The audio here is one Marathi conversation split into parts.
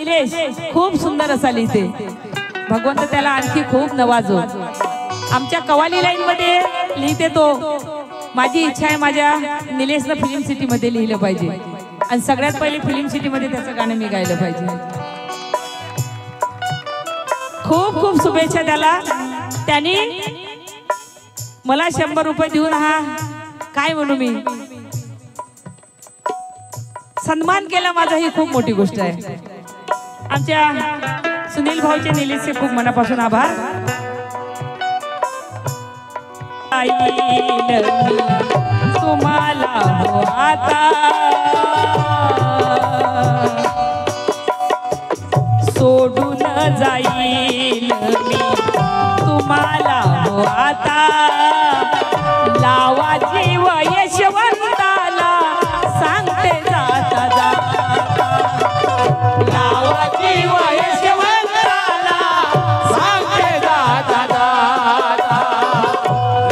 निलेश खूप सुंदर असा लिहिते, भगवंत त्याला आणखी खूप नवाजो। आमच्या कवाली लाईन मध्ये लिहिते तो, माझी इच्छा आहे माझ्या निलेशनं फिल्म सिटी मध्ये लिहिलं पाहिजे आणि सगळ्यात पहिले फिल्म सिटी मध्ये त्याचं गाणं मी गायलं पाहिजे। खूप खूप शुभेच्छा त्याला। त्यांनी मला 100 रुपये देऊन हा काय म्हणू मी सन्मान केला माझा, ही खूप मोठी गोष्ट आहे। आमच्या सुनील भाऊचे निलेशचे खूप मनापासून आभार। तुम्हाला हो आता सोडून जाईल मी, तुम्हाला हो आता लावा जीव यशवंताला सांगते जाता जाता, लावा जीव यशवंताला सांगते जाता जाता,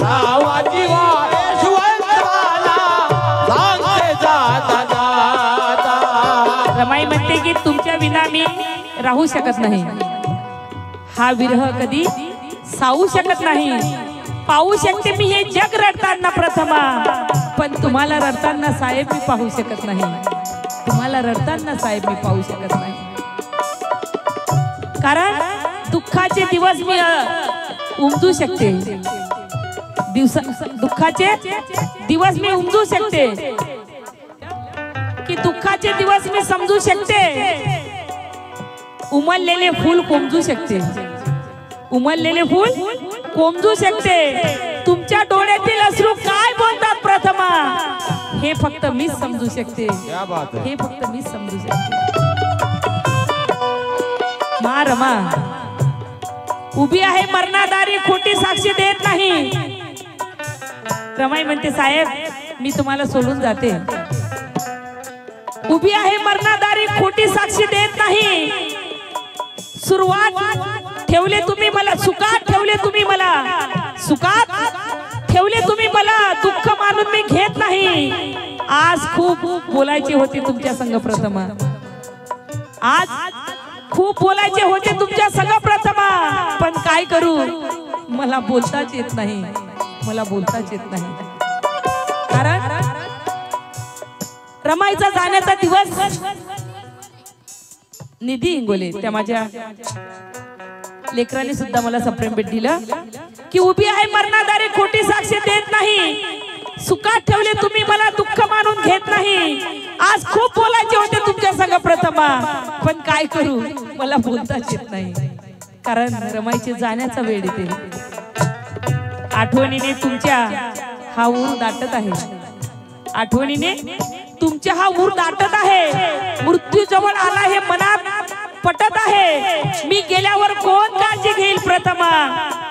लावा जीव यशवंताला सांगते जाता जाता। रमाई म्हणते की तुमच्या विना मी राहू शकत नाही, हा विरह कधी सावू शकत नाही। पाहू शकते मी हे जग रडताना प्रथमा, पण तुम्हाला रडताना साहेब मी पाहू शकत नाही, तुम्हाला रडताना साहेब मी पाहू शकत नाही। कारण दुःखाचे दिवस मी उमजू शकते, दुःखाचे दिवस मी उमजू शकते, की दुःखाचे दिवस मी समजू शकते, उमललेले फूल कोमजू शकते, उमललेले फूल कोमजू शकते। तुमच्या डोळ्यातील अश्रू काय बोलतात प्रथमा, हे फक्त मीच समजू शकते, हे फक्त मीच समजू शकते। मा रमा उभी आहे मरणादारी, खोटी साक्षी देत नाही। रमाई म्हणते साहेब मी तुम्हाला सोडून जाते, उभी आहे मरणादारी, खोटी साक्षी देत नाही। सुरुवात ठेवले तुम्ही मला सुखात, ठेवले तुम्ही मला सुखात, ठेवले तुम्ही मला दुःख मानून मी घेत नाही। आज खूप बोलायचे होते तुमच्या संग प्रथमा, आज खूप बोलायचे होते तुमच्या संग प्रथमा, पण काय करू मला बोलताच येत नाही, मला बोलताच येत नाही। कारण रमाईचा जाण्याचा दिवस निधी इंगोले त्या माझ्या लेकरांनी सुद्धा मला सप्रेम भेट दिलं की उभी आहे मरणादारी, खोटी साक्षी देत नाही। सुखात ठेवले तुम्ही मला दुःख मानून घेत नाही। आज खूप बोलायचे होते तुमच्या संग प्रथमा, पण काय करू मला बोलताच येत नाही, कारण रमाईचे जाण्याचा वेळ येते। आठवणीने तुमच्या हा ऊर दाटत आहे, आठवणीने तुमच्या हा ऊर दाटत आहे। मृत्यू जवळ आला हे मनात पटत आहे, मी गेल्यावर कोण काळजी घेईल प्रथमा,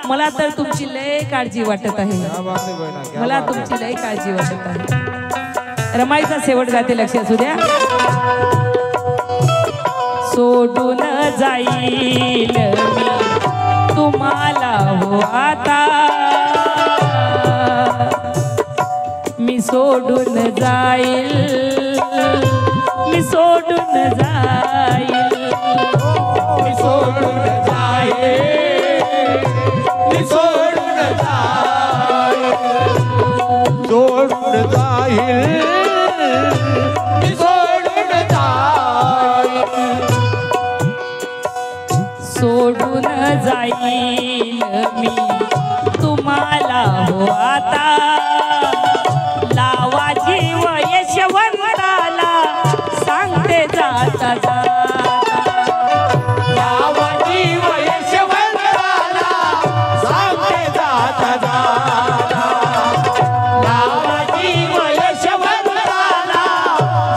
मला तर तुमची लय काळजी वाटत आहे, मला तुमची लय काळजी वाटत आहे। रमाईचा शेवट गाते, लक्ष असू द्या। सोडून जाईल मी तुम्हाला हो आता, मी सोडून जाईल, मी सोडून जाईल, मी सोडून जाईल, मी सोडून जाईल, सोडून जाईल, मी सोडून जाईल, सोडून जाईल मी तुम्हाला हो आता, लावा जीव यशवंताला सांगते जाता जाता, लावा जीव यशवंताला सांगते जाता जाता, लावा जीव यशवंताला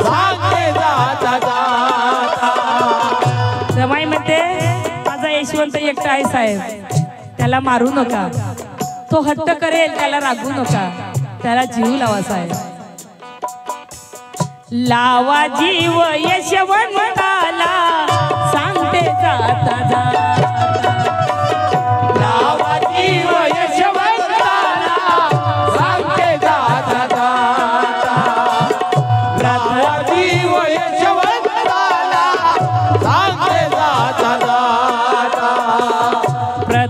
सांगते जाता जाता। रमाई म्हणते माझा यशवंत एकटा आहे साहेब, त्याला मारू नका, तो हट्ट करेल त्याला रागवू नका, त्याला जीव लावा साहेब, लावा जीव यशवंताला सांगते जाता जाता, लावा जीव यशवंताला सांगते जाता जाता, लावा जीव यशवंताला सांगते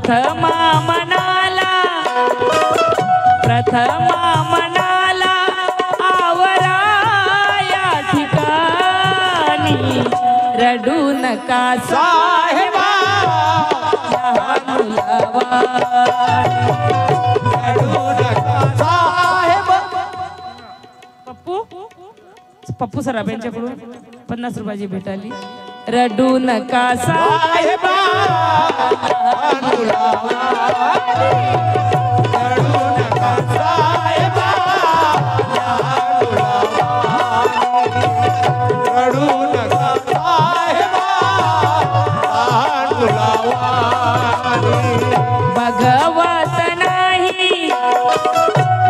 प्रथमा मनाला आवरा या ठिकाणी रडू नका साहेबा लहान मुलावानी. रडू नका साहेब. पप्पू सराफ यांच्याकडून 50 रुपयाची भेट आली. रडू नका साहेबा मुलावानी. रडू नका साहेबा मुलावानी. रडू नका साहेबा मुलावानी.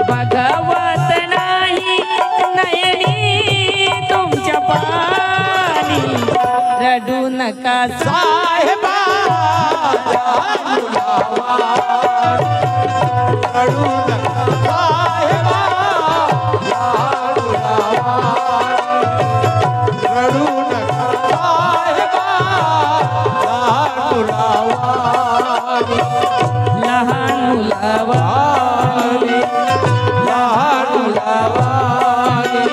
भगवत नाही नयनी तुमच्या पाणी रडू नका साहेबा मुलावानी. रडू नका साहेबा मुलावानी. रडू नका साहेबा मुलावानी. लहान मुलावानी. लहान मुलावानी.